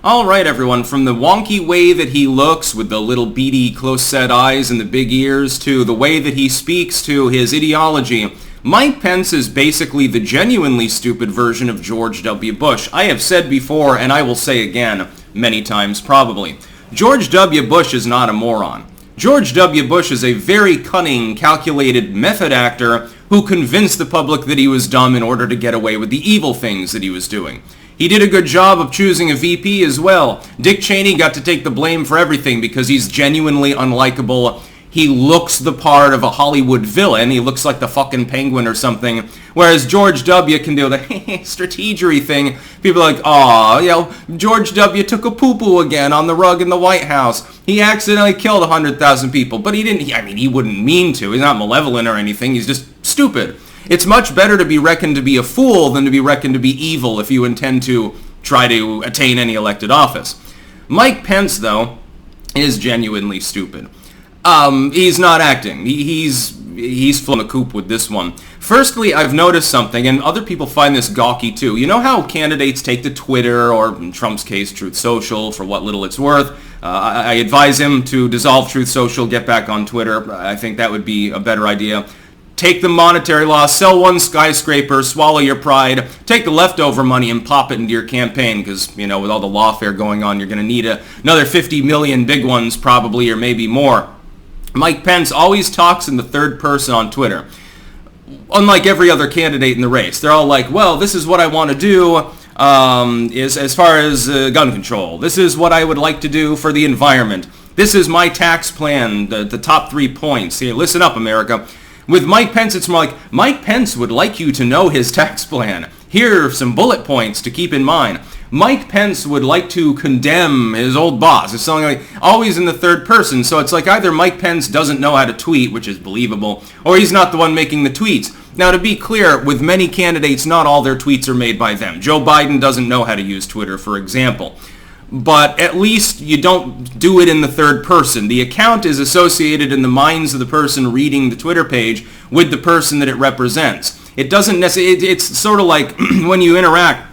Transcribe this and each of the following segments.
Alright everyone, from the wonky way that he looks with the little beady close-set eyes and the big ears to the way that he speaks to his ideology, Mike Pence is basically the genuinely stupid version of George W. Bush. I have said before, and I will say again, many times probably, George W. Bush is not a moron. George W. Bush is a very cunning, calculated method actor who convinced the public that he was dumb in order to get away with the evil things that he was doing. He did a good job of choosing a VP as well. Dick Cheney got to take the blame for everything because he's genuinely unlikable. He looks the part of a Hollywood villain. He looks like the fucking Penguin or something. Whereas George W. can do the strategery thing. People are like, aw, George W. took a poo-poo again on the rug in the White House. He accidentally killed 100,000 people. But he didn't, he wouldn't mean to. He's not malevolent or anything. He's just stupid. It's much better to be reckoned to be a fool than to be reckoned to be evil if you intend to try to attain any elected office. Mike Pence, though, is genuinely stupid. He's not acting. He's full of the coop with this one. Firstly, I've noticed something, and other people find this gawky too. You know how candidates take to Twitter, or in Trump's case, Truth Social, for what little it's worth? I advise him to dissolve Truth Social, get back on Twitter. I think that would be a better idea. Take the monetary loss, sell one skyscraper, swallow your pride, take the leftover money and pop it into your campaign because, with all the lawfare going on, you're going to need another 50 million big ones probably, or maybe more. Mike Pence always talks in the third person on Twitter. Unlike every other candidate in the race. They're all like, well, this is what I want to do as far as gun control. This is what I would like to do for the environment. This is my tax plan, the top 3 points. Here, listen up, America. With Mike Pence, it's more like, Mike Pence would like you to know his tax plan. Here are some bullet points to keep in mind. Mike Pence would like to condemn his old boss. It's something like, always in the third person. So it's like either Mike Pence doesn't know how to tweet, which is believable, or he's not the one making the tweets. Now, to be clear, with many candidates, not all their tweets are made by them. Joe Biden doesn't know how to use Twitter, for example. But at least you don't do it in the third person. The account is associated in the minds of the person reading the Twitter page with the person that it represents. It doesn't necessarily, it's sort of like when you interact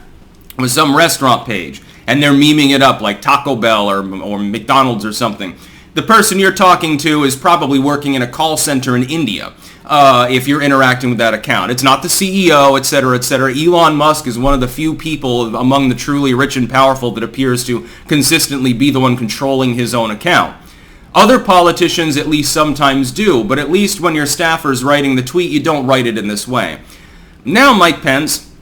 with some restaurant page and they're memeing it up like Taco Bell or McDonald's or something. The person you're talking to is probably working in a call center in India. If you're interacting with that account. It's not the CEO, etc., etc. Elon Musk is one of the few people among the truly rich and powerful that appears to consistently be the one controlling his own account. Other politicians at least sometimes do, but at least when your staffer's writing the tweet, you don't write it in this way. Now Mike Pence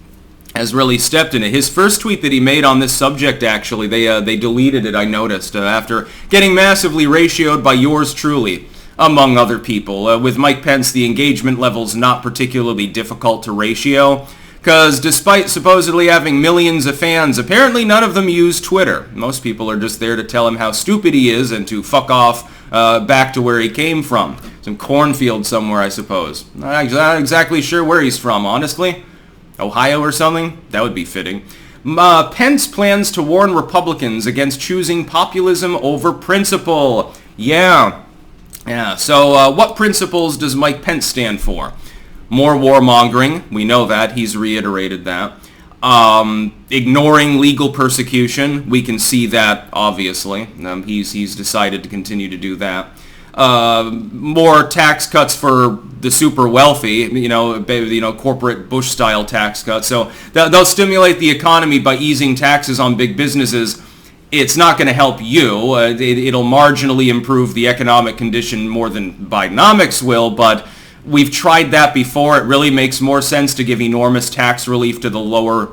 has really stepped in it. His first tweet that he made on this subject, actually, they deleted it, I noticed, after getting massively ratioed by yours truly. Among other people. With Mike Pence, the engagement level's not particularly difficult to ratio, because despite supposedly having millions of fans, apparently none of them use Twitter. Most people are just there to tell him how stupid he is and to fuck off back to where he came from. Some cornfield somewhere, I suppose. Not exactly sure where he's from, honestly. Ohio or something? That would be fitting. Pence plans to warn Republicans against choosing populism over principle. Yeah, so what principles does Mike Pence stand for? More warmongering, we know that, he's reiterated that. Ignoring legal persecution, we can see that, obviously. He's decided to continue to do that. More tax cuts for the super wealthy, corporate Bush-style tax cuts. So they'll stimulate the economy by easing taxes on big businesses. It's not going to help you. It'll marginally improve the economic condition more than Bidenomics will, but we've tried that before. It really makes more sense to give enormous tax relief to the lower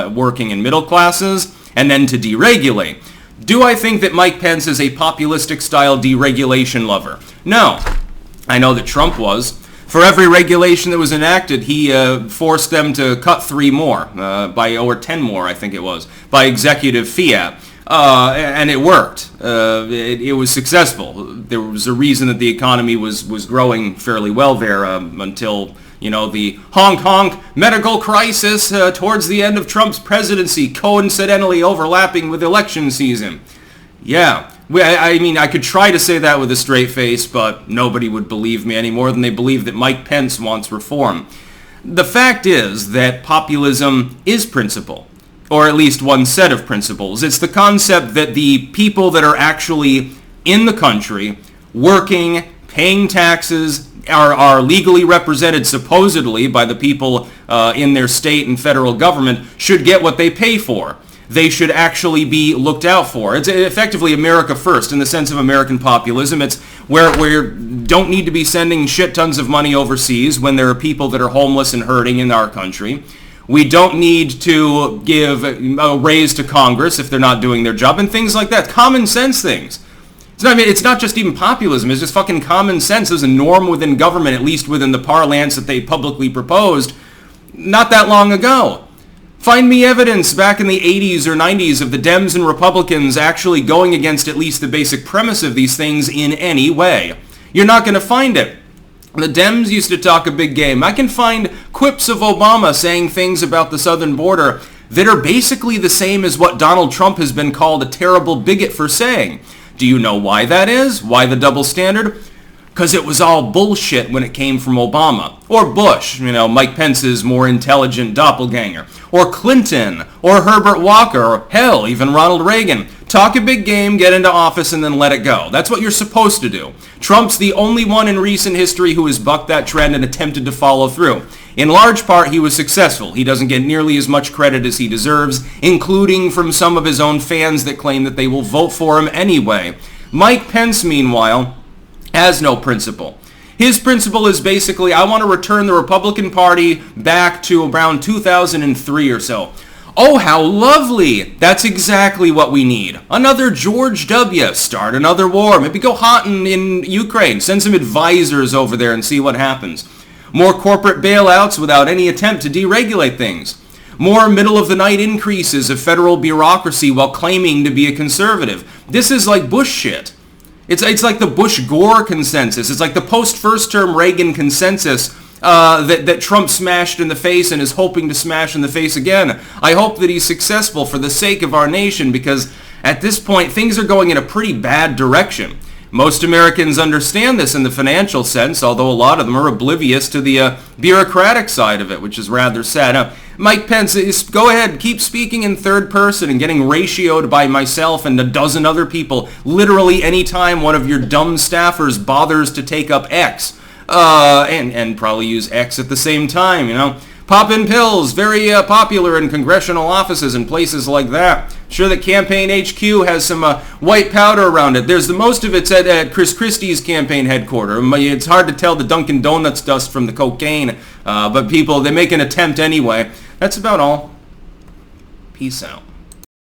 working and middle classes and then to deregulate. Do I think that Mike Pence is a populistic-style deregulation lover? No. I know that Trump was. For every regulation that was enacted, he forced them to cut 3 more, or 10 more, I think it was, by executive fiat. And it worked. It was successful. There was a reason that the economy was growing fairly well there until, the honk medical crisis towards the end of Trump's presidency, coincidentally overlapping with election season. Yeah. I could try to say that with a straight face, but nobody would believe me any more than they believe that Mike Pence wants reform. The fact is that populism is principle. or at least one set of principles. It's the concept that the people that are actually in the country, working, paying taxes, are legally represented supposedly by the people in their state and federal government, should get what they pay for. They should actually be looked out for. It's effectively America first in the sense of American populism. It's where we don't need to be sending shit tons of money overseas when there are people that are homeless and hurting in our country. We don't need to give a raise to Congress if they're not doing their job and things like that. Common sense things. It's not just even populism. It's just fucking common sense. There's a norm within government, at least within the parlance that they publicly proposed not that long ago. Find me evidence back in the 80s or 90s of the Dems and Republicans actually going against at least the basic premise of these things in any way. You're not going to find it. The Dems used to talk a big game. I can find quips of Obama saying things about the southern border that are basically the same as what Donald Trump has been called a terrible bigot for saying. Do you know why that is? Why the double standard? Because it was all bullshit when it came from Obama. Or Bush, Mike Pence's more intelligent doppelganger. Or Clinton, or Herbert Walker, or hell, even Ronald Reagan. Talk a big game, get into office, and then let it go. That's what you're supposed to do. Trump's the only one in recent history who has bucked that trend and attempted to follow through. In large part, he was successful. He doesn't get nearly as much credit as he deserves, including from some of his own fans that claim that they will vote for him anyway. Mike Pence, meanwhile, has no principle. His principle is basically, I want to return the Republican Party back to around 2003 or so. Oh, how lovely! That's exactly what we need. Another George W. Start another war. Maybe go hot in Ukraine. Send some advisors over there and see what happens. More corporate bailouts without any attempt to deregulate things. More middle-of-the-night increases of federal bureaucracy while claiming to be a conservative. This is like Bush shit. It's like the Bush-Gore consensus. It's like the post-first-term Reagan consensus that Trump smashed in the face and is hoping to smash in the face again. I hope that he's successful for the sake of our nation, because at this point, things are going in a pretty bad direction. Most Americans understand this in the financial sense, although a lot of them are oblivious to the bureaucratic side of it, which is rather sad. Now, Mike Pence, go ahead, keep speaking in third person and getting ratioed by myself and a dozen other people literally any time one of your dumb staffers bothers to take up X. And probably use X at the same time, Pop-in pills, very popular in congressional offices and places like that. Sure that Campaign HQ has some white powder around it. There's the most of it's at Chris Christie's campaign headquarters. It's hard to tell the Dunkin' Donuts dust from the cocaine, but people, they make an attempt anyway. That's about all. Peace out.